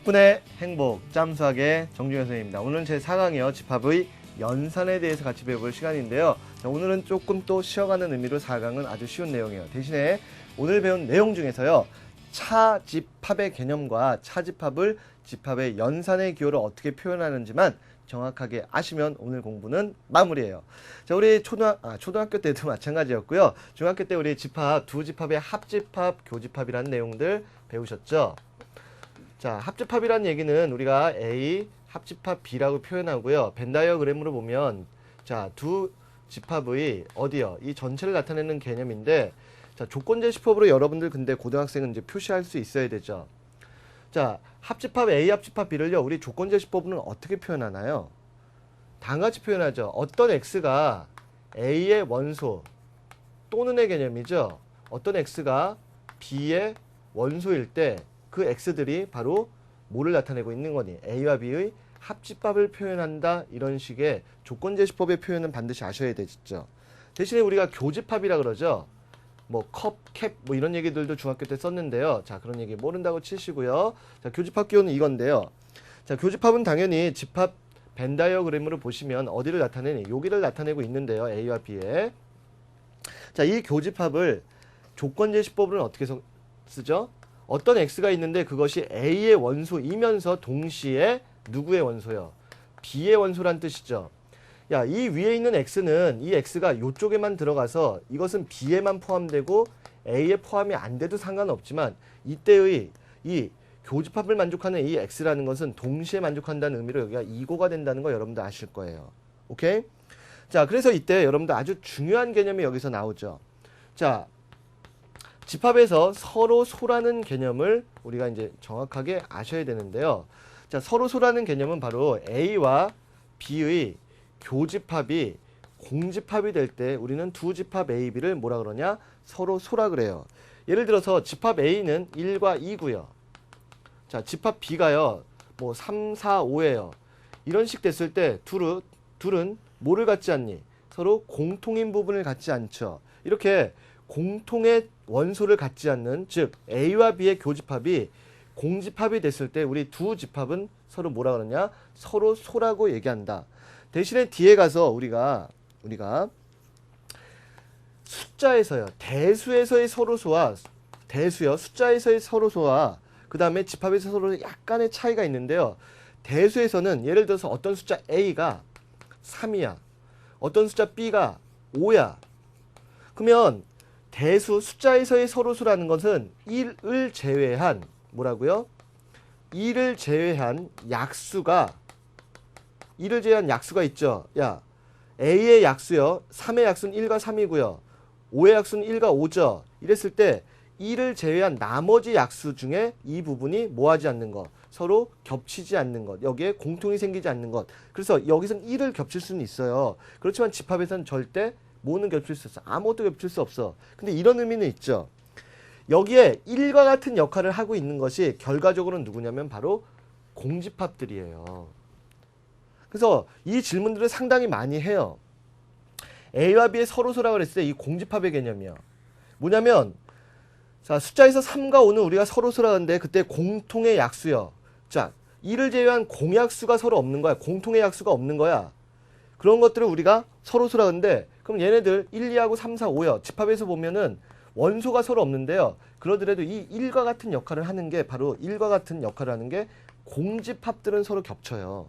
10분의 행복 짬수학의 정준현 선생님입니다. 오늘은 제 4강이요. 집합의 연산에 대해서 같이 배워볼 시간인데요. 자, 오늘은 조금 또 쉬어가는 의미로 4강은 아주 쉬운 내용이에요. 대신에 오늘 배운 내용 중에서요. 차집합의 개념과 차집합을 집합의 연산의 기호를 어떻게 표현하는지만 정확하게 아시면 오늘 공부는 마무리예요. 자, 우리 초등학교 때도 마찬가지였고요. 중학교 때 우리 집합, 두 집합의 합집합, 교집합이라는 내용들 배우셨죠? 자, 합집합이라는 얘기는 우리가 A, 합집합 B라고 표현하고요. 벤 다이어그램으로 보면 자, 두 집합의 어디요? 이 전체를 나타내는 개념인데 자, 조건제시법으로 여러분들 근데 고등학생은 이제 표시할 수 있어야 되죠. 자, 합집합 A, 합집합 B를요. 우리 조건제시법으로는 어떻게 표현하나요? 다음같이 표현하죠. 어떤 X가 A의 원소 또는의 개념이죠. 어떤 X가 B의 원소일 때 그 X들이 바로 뭐를 나타내고 있는 거니? A와 B의 합집합을 표현한다. 이런 식의 조건제시법의 표현은 반드시 아셔야 되죠. 대신에 우리가 교집합이라 그러죠. 뭐 컵, 캡, 뭐 이런 얘기들도 중학교 때 썼는데요. 자, 그런 얘기 모른다고 치시고요. 자, 교집합 기호는 이건데요. 자, 교집합은 당연히 집합 벤 다이어그램으로 보시면 어디를 나타내니? 여기를 나타내고 있는데요. A와 B에. 자, 이 교집합을 조건제시법으로는 어떻게 쓰죠? 어떤 X가 있는데 그것이 A의 원소이면서 동시에 누구의 원소요? B의 원소란 뜻이죠. 야, 이 위에 있는 X는 이 X가 이쪽에만 들어가서 이것은 B에만 포함되고 A에 포함이 안 돼도 상관없지만 이때의 이 교집합을 만족하는 이 X라는 것은 동시에 만족한다는 의미로 여기가 이고가 된다는 거 여러분들 아실 거예요. 오케이? 자, 그래서 이때 여러분들 아주 중요한 개념이 여기서 나오죠. 자, 집합에서 서로 소라는 개념을 우리가 이제 정확하게 아셔야 되는데요. 자, 서로 소라는 개념은 바로 A와 B의 교집합이 공집합이 될 때 우리는 두 집합 A, B를 뭐라 그러냐? 서로 소라 그래요. 예를 들어서 집합 A는 1과 2고요. 자, 집합 B가요. 뭐 3, 4, 5예요. 이런 식 됐을 때 둘은 뭐를 갖지 않니? 서로 공통인 부분을 갖지 않죠. 이렇게 공통의 원소를 갖지 않는 즉 A와 B의 교집합이 공집합이 됐을 때 우리 두 집합은 서로 뭐라 그러냐? 서로 소라고 얘기한다. 대신에 뒤에 가서 우리가 숫자에서요. 대수에서의 서로소와 대수요. 숫자에서의 서로소와 그 다음에 집합에서 서로 약간의 차이가 있는데요. 대수에서는 예를 들어서 어떤 숫자 A가 3이야. 어떤 숫자 B가 5야. 그러면 대수 숫자에서의 서로수라는 것은 1을 제외한 뭐라고요? 1을 제외한 약수가 있죠. 야, A의 약수요. 3의 약수는 1과 3이고요. 5의 약수는 1과 5죠. 이랬을 때 1을 제외한 나머지 약수 중에 이 부분이 뭐하지 않는 것. 서로 겹치지 않는 것. 여기에 공통이 생기지 않는 것. 그래서 여기서는 1을 겹칠 수는 있어요. 그렇지만 집합에서는 절대 뭐는 겹칠 수 없어. 아무것도 겹칠 수 없어. 근데 이런 의미는 있죠. 여기에 1과 같은 역할을 하고 있는 것이 결과적으로는 누구냐면 바로 공집합들이에요. 그래서 이 질문들을 상당히 많이 해요. A와 B의 서로소라고 그랬을 때 이 공집합의 개념이요. 뭐냐면 자, 숫자에서 3과 5는 우리가 서로소라고 하는데 그때 공통의 약수요. 자, 이를 제외한 공약수가 서로 없는 거야. 공통의 약수가 없는 거야. 그런 것들을 우리가 서로소라고 하는데 그럼 얘네들 1, 2하고 3, 4, 5요. 집합에서 보면은 원소가 서로 없는데요. 그러더라도 이 1과 같은 역할을 하는 게 바로 1과 같은 역할을 하는 게 공집합들은 서로 겹쳐요.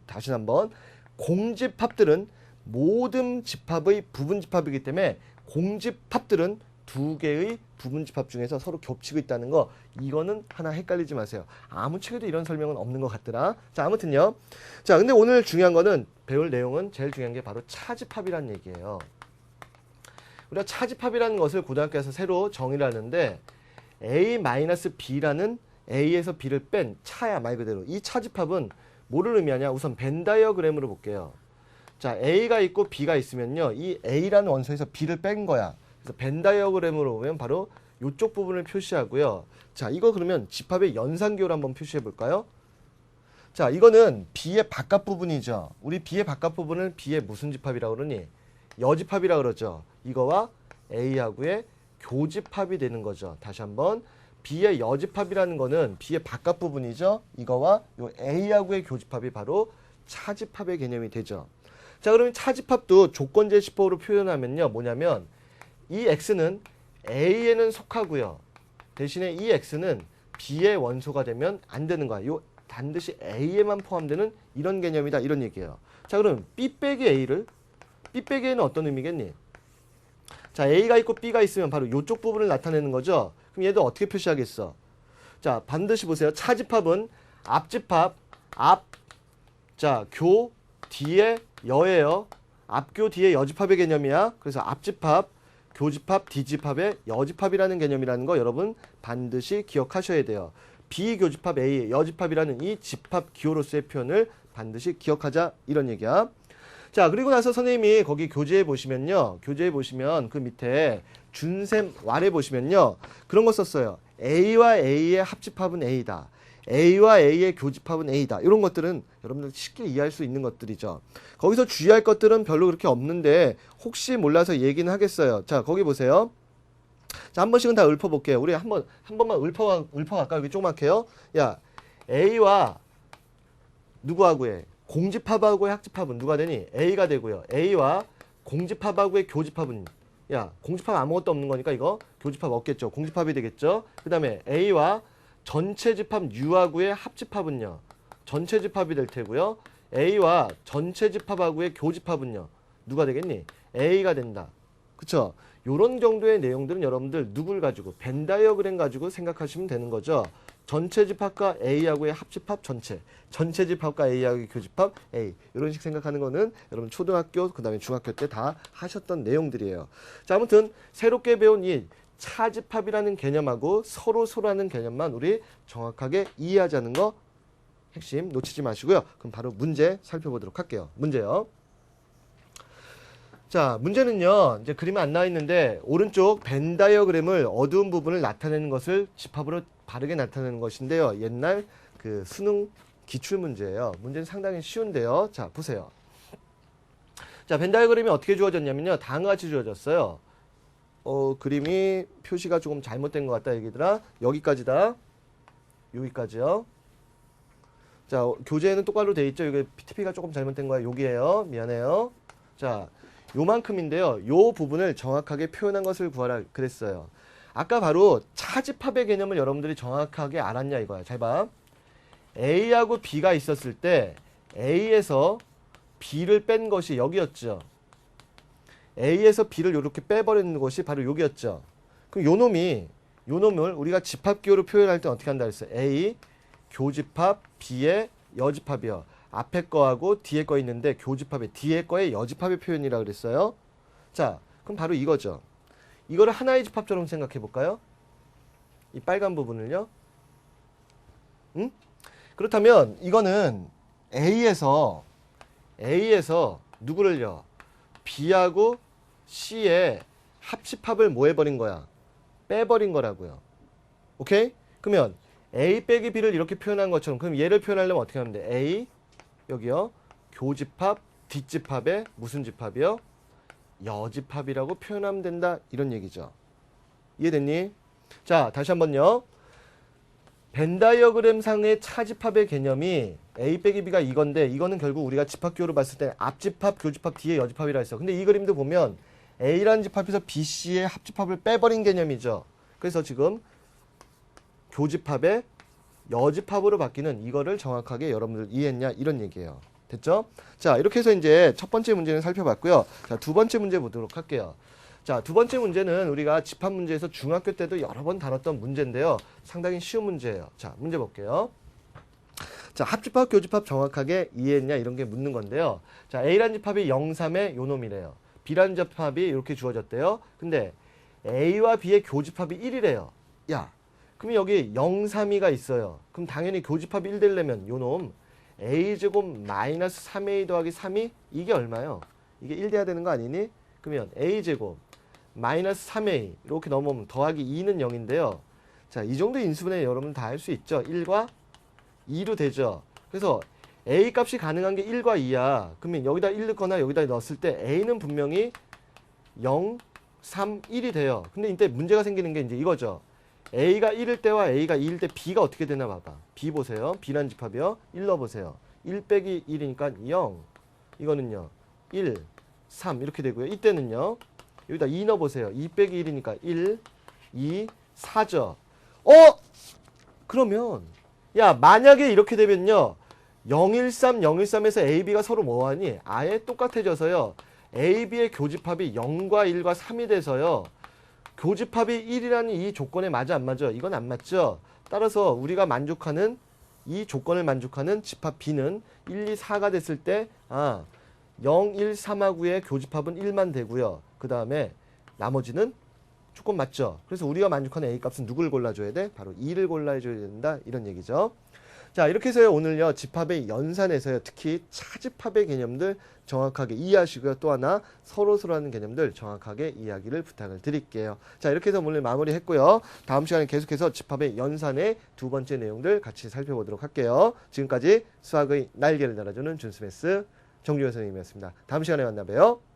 다시 한번 공집합들은 모든 집합의 부분집합이기 때문에 공집합들은 두 개의 부분집합 중에서 서로 겹치고 있다는 거 이거는 하나 헷갈리지 마세요. 아무 책에도 이런 설명은 없는 것 같더라. 자, 아무튼요. 자, 근데 오늘 중요한 거는 배울 내용은 제일 중요한 게 바로 차집합이라는 얘기예요. 우리가 차집합이라는 것을 고등학교에서 새로 정의를 하는데 A-B라는 A에서 B를 뺀 차야 말 그대로. 이 차집합은 뭐를 의미하냐? 우선 벤 다이어그램으로 볼게요. 자, A가 있고 B가 있으면요. 이 A라는 원소에서 B를 뺀 거야. 그래서 벤 다이어그램으로 보면 바로 이쪽 부분을 표시하고요. 자, 이거 그러면 집합의 연산기호를 한번 표시해 볼까요? 자, 이거는 B의 바깥 부분이죠. 우리 B의 바깥 부분을 B의 무슨 집합이라고 그러니? 여집합이라고 그러죠. 이거와 A하고의 교집합이 되는 거죠. 다시 한번 B의 여집합이라는 거는 B의 바깥 부분이죠. 이거와 요 A하고의 교집합이 바로 차집합의 개념이 되죠. 자, 그러면 차집합도 조건제시법으로 표현하면요. 뭐냐면 이 X는 A에는 속하고요. 대신에 이 X는 B의 원소가 되면 안 되는 거야. 요 반드시 A에만 포함되는 이런 개념이다. 이런 얘기예요. 자, 그럼 B 빼기 A를 B 빼기 A는 어떤 의미겠니? 자, A가 있고 B가 있으면 바로 이쪽 부분을 나타내는 거죠. 그럼 얘도 어떻게 표시하겠어? 자, 반드시 보세요. 차집합은 앞집합, 자, 교 뒤에 여예요. 앞교 뒤에 여집합의 개념이야. 그래서 앞집합, 교집합, 뒤집합의 여집합이라는 개념이라는 거 여러분 반드시 기억하셔야 돼요. 비교집합 A, 여집합이라는 이 집합 기호로서의 표현을 반드시 기억하자 이런 얘기야. 자, 그리고 나서 선생님이 거기 교재에 보시면요. 교재에 보시면 그 밑에 준셈 왈에 보시면요. 그런 거 썼어요. A와 A의 합집합은 A다. A와 A의 교집합은 A다. 이런 것들은 여러분들 쉽게 이해할 수 있는 것들이죠. 거기서 주의할 것들은 별로 그렇게 없는데 혹시 몰라서 얘기는 하겠어요. 자, 거기 보세요. 자, 한 번씩은 다 읊어볼게요. 우리 한 번만 읊어갈까? 여기 조그맣게요. 야, A와 누구하고의 공집합하고의 합집합은 누가 되니? A가 되고요. A와 공집합하고의 교집합은 야, 공집합 아무것도 없는 거니까 이거 교집합 없겠죠. 공집합이 되겠죠. 그 다음에 A와 전체 집합 U하고의 합집합은요. 전체 집합이 될 테고요. A와 전체 집합하고의 교집합은요. 누가 되겠니? A가 된다. 그쵸? 요런 정도의 내용들은 여러분들 누굴 가지고 벤 다이어그램 가지고 생각하시면 되는 거죠. 전체 집합과 A하고의 합집합 전체, 전체 집합과 A하고의 교집합 A 이런 식 생각하는 거는 여러분 초등학교 그 다음에 중학교 때 다 하셨던 내용들이에요. 자, 아무튼 새롭게 배운 이 차집합이라는 개념하고 서로라는 개념만 우리 정확하게 이해하자는 거 핵심 놓치지 마시고요. 그럼 바로 문제 살펴보도록 할게요. 문제요. 자, 문제는요. 이제 그림은 안 나와 있는데 오른쪽 벤 다이어그램을 어두운 부분을 나타내는 것을 집합으로 바르게 나타내는 것인데요. 옛날 그 수능 기출 문제예요. 문제는 상당히 쉬운데요. 자, 보세요. 자, 벤 다이어그램이 어떻게 주어졌냐면요. 다음과 같이 주어졌어요. 그림이 표시가 조금 잘못된 것 같다 얘기들아. 여기까지다. 여기까지요. 자, 교재에는 똑바로 돼 있죠. 이게 PTP가 조금 잘못된 거야. 여기에요. 미안해요. 자, 요만큼인데요. 요 부분을 정확하게 표현한 것을 구하라 그랬어요. 아까 바로 차집합의 개념을 여러분들이 정확하게 알았냐 이거야. 잘 봐. A하고 B가 있었을 때 A에서 B를 뺀 것이 여기였죠. A에서 B를 이렇게 빼버리는 것이 바로 여기였죠. 그럼 요 놈을 우리가 집합기호로 표현할 때 어떻게 한다 그랬어요? A 교집합 B의 여집합이요. 앞에 거하고 뒤에 거 있는데 교집합의 뒤에 거의 여집합의 표현이라 그랬어요. 자, 그럼 바로 이거죠. 이거를 하나의 집합처럼 생각해 볼까요? 이 빨간 부분을요. 응? 그렇다면 이거는 A에서 누구를요? B하고 C의 합집합을 뭐 해버린 거야? 빼버린 거라고요. 오케이? 그러면 A 빼기 B를 이렇게 표현한 것처럼 그럼 얘를 표현하려면 어떻게 하면 돼? A 여기요. 교집합, 뒷집합의 무슨 집합이요? 여집합이라고 표현하면 된다. 이런 얘기죠. 이해됐니? 자, 다시 한번요. 벤 다이어그램 상의 차집합의 개념이 A 빼기 B가 이건데 이거는 결국 우리가 집합기호로 봤을 때 앞집합, 교집합, 뒤에 여집합이라 했어. 근데 이 그림도 보면 A라는 집합에서 BC의 합집합을 빼버린 개념이죠. 그래서 지금 교집합의 여집합으로 바뀌는 이거를 정확하게 여러분들 이해했냐 이런 얘기예요. 됐죠? 자, 이렇게 해서 이제 첫 번째 문제는 살펴봤고요. 자, 두 번째 문제 보도록 할게요. 자, 두 번째 문제는 우리가 집합 문제에서 중학교 때도 여러 번 다뤘던 문제인데요. 상당히 쉬운 문제예요. 자, 문제 볼게요. 자, 합집합, 교집합 정확하게 이해했냐 이런 게 묻는 건데요. 자, A라는 집합이 0, 3의 요 놈이래요. B라는 집합이 이렇게 주어졌대요. 근데 A와 B의 교집합이 1이래요. 야, 그럼 여기 0, 3, 2가 있어요. 그럼 당연히 교집합이 1 되려면 요 놈 A제곱 마이너스 3A 더하기 3이 이게 얼마요? 이게 1 돼야 되는 거 아니니? 그러면 A제곱 마이너스 3A 이렇게 넘어오면 더하기 2는 0인데요. 자, 이 정도 인수분해 여러분 다 할 수 있죠. 1과 2로 되죠. 그래서 A 값이 가능한 게 1과 2야. 그러면 여기다 1 넣거나 여기다 넣었을 때 A는 분명히 0, 3, 1이 돼요. 근데 이때 문제가 생기는 게 이제 이거죠. A가 1일 때와 A가 2일 때 B가 어떻게 되나 봐봐. B 보세요. B란 집합이요. 1 넣어보세요. 1 빼기 1이니까 0. 이거는요. 1, 3 이렇게 되고요. 이때는요. 여기다 2 넣어보세요. 2 빼기 1이니까 1, 2, 4죠. 그러면 야 만약에 이렇게 되면요. 013, 013에서 A, B가 서로 뭐하니? 아예 똑같아져서요. A, B의 교집합이 0과 1과 3이 돼서요. 교집합이 1이라는 이 조건에 맞아 안 맞아? 이건 안 맞죠? 따라서 우리가 만족하는 이 조건을 만족하는 집합 B는 1, 2, 4가 됐을 때 0, 1, 3하고의 교집합은 1만 되고요. 그 다음에 나머지는 조건 맞죠? 그래서 우리가 만족하는 A 값은 누굴 골라줘야 돼? 바로 2를 골라줘야 된다. 이런 얘기죠. 자, 이렇게 해서요. 오늘요. 집합의 연산에서요. 특히 차집합의 개념들 정확하게 이해하시고요. 또 하나 서로서로라는 개념들 정확하게 이해하기를 부탁을 드릴게요. 자, 이렇게 해서 오늘 마무리했고요. 다음 시간에 계속해서 집합의 연산의 두 번째 내용들 같이 살펴보도록 할게요. 지금까지 수학의 날개를 달아주는 준스매스 정주현 선생님이었습니다. 다음 시간에 만나봬요.